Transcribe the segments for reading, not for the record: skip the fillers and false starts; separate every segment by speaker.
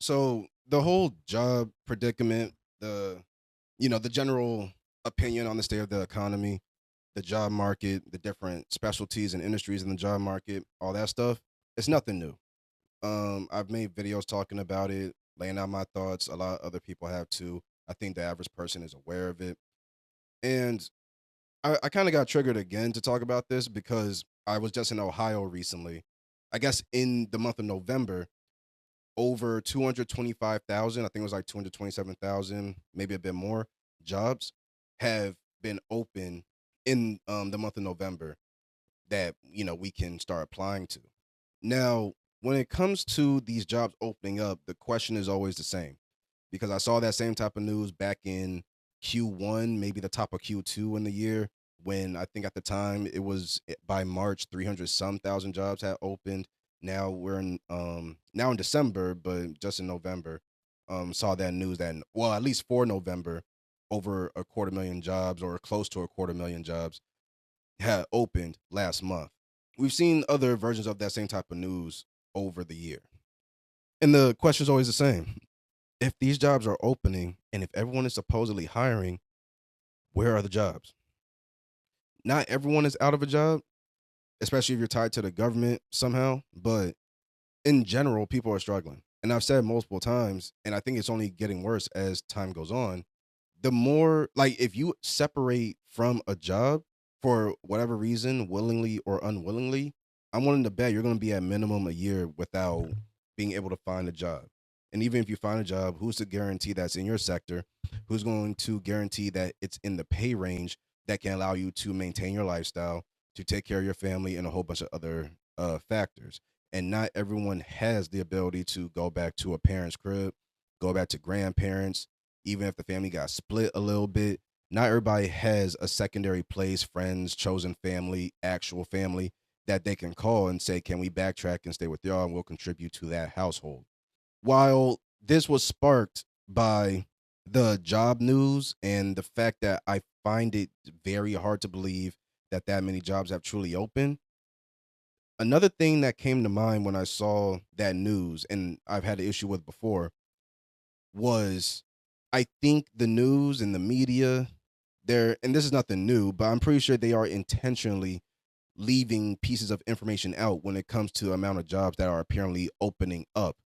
Speaker 1: So the whole job predicament, the general opinion on the state of the economy, the job market, the different specialties and industries in the job market, all that stuff, it's nothing new. I've made videos talking about it, laying out my thoughts. A lot of other people have too. I think the average person is aware of it. And I kind of got triggered again to talk about this because I was just in Ohio recently. I guess in the month of November, over 225,000, I think it was like 227,000, maybe a bit more jobs have been open in the month of November that, we can start applying to. Now, when it comes to these jobs opening up, the question is always the same because I saw that same type of news back in Q1, maybe the top of Q2 in the year when I think at the time it was by March 300 some thousand jobs had opened. Now we're in December, but just in November, saw that news that well, at least for November, over a quarter million jobs or close to a quarter million jobs had opened last month. We've seen other versions of that same type of news over the year. And the question is always the same. If these jobs are opening and if everyone is supposedly hiring, where are the jobs? Not everyone is out of a job, especially if you're tied to the government somehow, but in general, people are struggling. And I've said multiple times, and I think it's only getting worse as time goes on. The more, like, if you separate from a job for whatever reason, willingly or unwillingly, I'm willing to bet you're going to be at minimum a year without being able to find a job. And even if you find a job, who's to guarantee that's in your sector? Who's going to guarantee that it's in the pay range that can allow you to maintain your lifestyle, to take care of your family, and a whole bunch of other factors? And not everyone has the ability to go back to a parent's crib, go back to grandparents, even if the family got split a little bit. Not everybody has a secondary place, friends, chosen family, actual family that they can call and say, can we backtrack and stay with y'all and we'll contribute to that household? While this was sparked by the job news and the fact that I find it very hard to believe that that many jobs have truly opened, another thing that came to mind when I saw that news, and I've had an issue with before, was I think the news and the media, and this is nothing new, but I'm pretty sure they are intentionally leaving pieces of information out when it comes to amount of jobs that are apparently opening up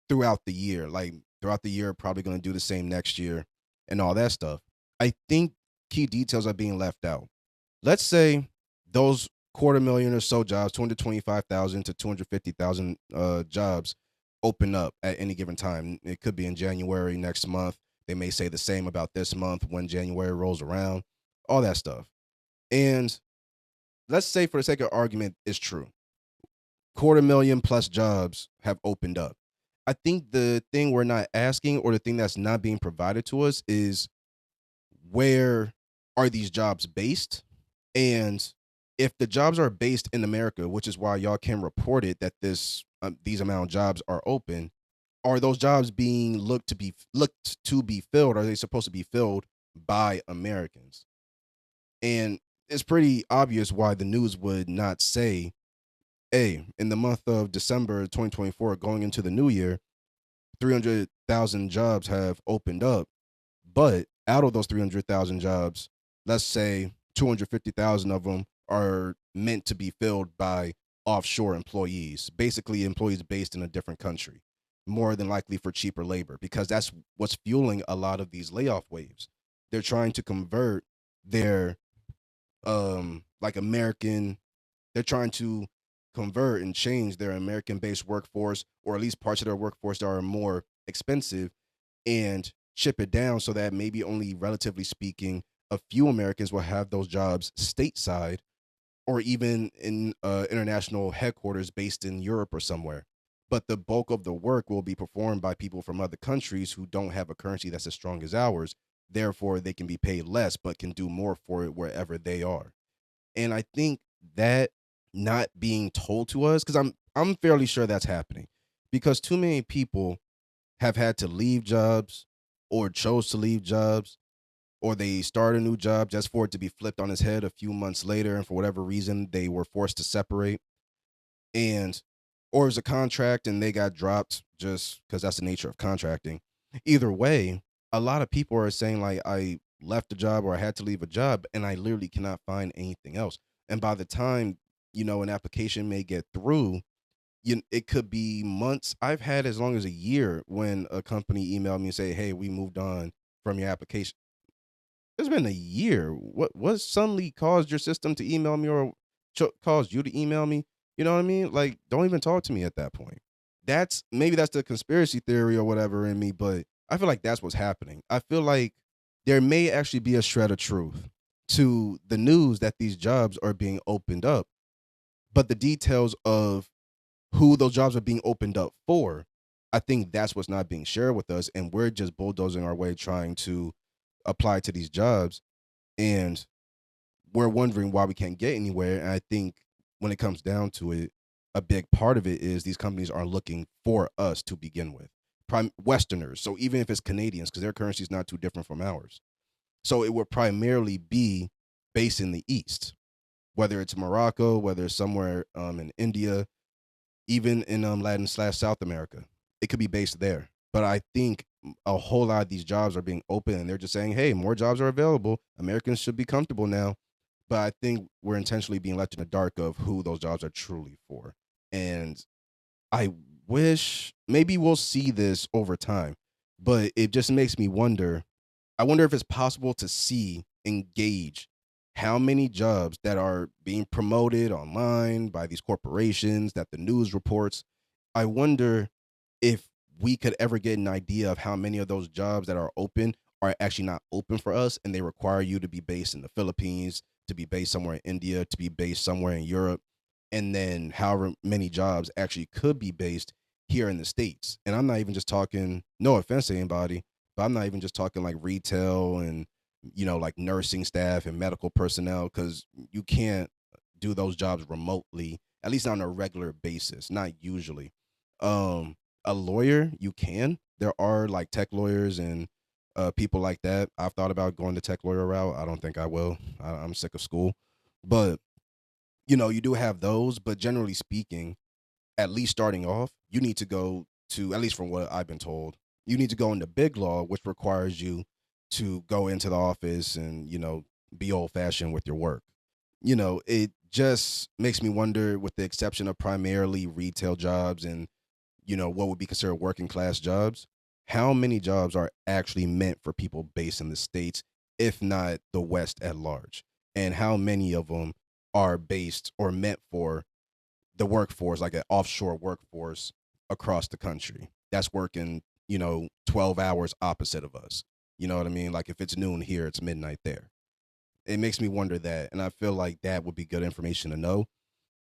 Speaker 1: throughout the year. Like throughout the year, probably going to do the same next year and all that stuff. I think key details are being left out. Let's say those quarter million or so jobs, 225,000 to 250,000 jobs open up at any given time. It could be in January next month. They may say the same about this month when January rolls around, all that stuff. And let's say, for the sake of argument, it's true. Quarter million plus jobs have opened up. I think the thing we're not asking or the thing that's not being provided to us is where are these jobs based? And if the jobs are based in America, which is why y'all can report it that these amount of jobs are open, are those jobs being looked to be filled? Are they supposed to be filled by Americans? And it's pretty obvious why the news would not say, "Hey, in the month of December 2024, going into the new year, 300,000 jobs have opened up." But out of those 300,000 jobs, let's say 250,000 of them are meant to be filled by offshore employees, basically employees based in a different country, more than likely for cheaper labor, because that's what's fueling a lot of these layoff waves. They're trying to convert their like American, they're trying to convert and change their American based workforce, or at least parts of their workforce that are more expensive, and chip it down so that maybe only relatively speaking, a few Americans will have those jobs stateside or even in international headquarters based in Europe or somewhere. But the bulk of the work will be performed by people from other countries who don't have a currency that's as strong as ours. Therefore, they can be paid less, but can do more for it wherever they are. And I think that not being told to us, because I'm fairly sure that's happening, because too many people have had to leave jobs or chose to leave jobs, or they start a new job just for it to be flipped on its head a few months later, and for whatever reason they were forced to separate. And or it was a contract and they got dropped just because that's the nature of contracting. Either way, a lot of people are saying like I left a job or I had to leave a job and I literally cannot find anything else. And by the time, an application may get through, it could be months. I've had as long as a year when a company emailed me and say, "Hey, we moved on from your application." It's been a year. What suddenly caused your system to email me or caused you to email me? You know what I mean? Like, don't even talk to me at that point. Maybe that's the conspiracy theory or whatever in me, but I feel like that's what's happening. I feel like there may actually be a shred of truth to the news that these jobs are being opened up, but the details of who those jobs are being opened up for, I think that's what's not being shared with us, and we're just bulldozing our way trying to apply to these jobs, and we're wondering why we can't get anywhere. And I think when it comes down to it, a big part of it is these companies are looking for us to begin with, prime Westerners. So even if it's Canadians, because their currency is not too different from ours, so it would primarily be based in the East, whether it's Morocco, whether it's somewhere in India, even in Latin/South America. It could be based there. But I think a whole lot of these jobs are being open and they're just saying, hey, more jobs are available. Americans should be comfortable now. But I think we're intentionally being left in the dark of who those jobs are truly for. And I wish maybe we'll see this over time, but it just makes me wonder. I wonder if it's possible to see, engage how many jobs that are being promoted online by these corporations that the news reports. I wonder if we could ever get an idea of how many of those jobs that are open are actually not open for us and they require you to be based in the Philippines, to be based somewhere in India, to be based somewhere in Europe, and then however many jobs actually could be based here in the States. And I'm not even just talking, no offense to anybody, but I'm not even just talking like retail and, like nursing staff and medical personnel, because you can't do those jobs remotely, at least not on a regular basis, not usually. Um, a lawyer, you can. There are like tech lawyers and people like that. I've thought about going the tech lawyer route. I don't think I will. I'm sick of school. But, you do have those. But generally speaking, at least starting off, you need to go to, at least from what I've been told, you need to go into big law, which requires you to go into the office and, be old fashioned with your work. It just makes me wonder, with the exception of primarily retail jobs and, what would be considered working class jobs, how many jobs are actually meant for people based in the States, if not the West at large? And how many of them are based or meant for the workforce, like an offshore workforce across the country that's working, 12 hours opposite of us. You know what I mean? Like if it's noon here, it's midnight there. It makes me wonder that. And I feel like that would be good information to know.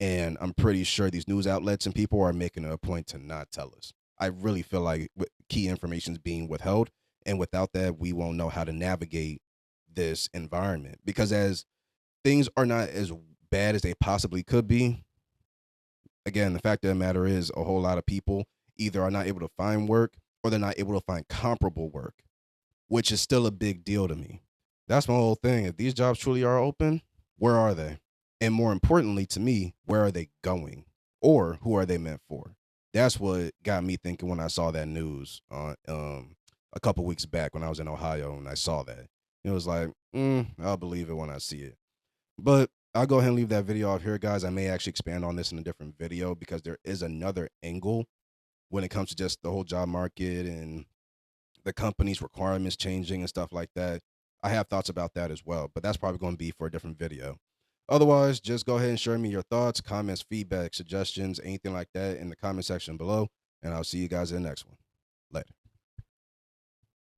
Speaker 1: And I'm pretty sure these news outlets and people are making it a point to not tell us. I really feel like key information is being withheld. And without that, we won't know how to navigate this environment. Because as things are not as bad as they possibly could be, again, the fact of the matter is a whole lot of people either are not able to find work or they're not able to find comparable work, which is still a big deal to me. That's my whole thing. If these jobs truly are open, where are they? And more importantly to me, where are they going? Or who are they meant for? That's what got me thinking when I saw that news a couple weeks back when I was in Ohio and I saw that. It was like, I'll believe it when I see it. But I'll go ahead and leave that video off here, guys. I may actually expand on this in a different video because there is another angle when it comes to just the whole job market and the company's requirements changing and stuff like that. I have thoughts about that as well, but that's probably going to be for a different video. Otherwise, just go ahead and share me your thoughts, comments, feedback, suggestions, anything like that in the comment section below, and I'll see you guys in the next one. Later.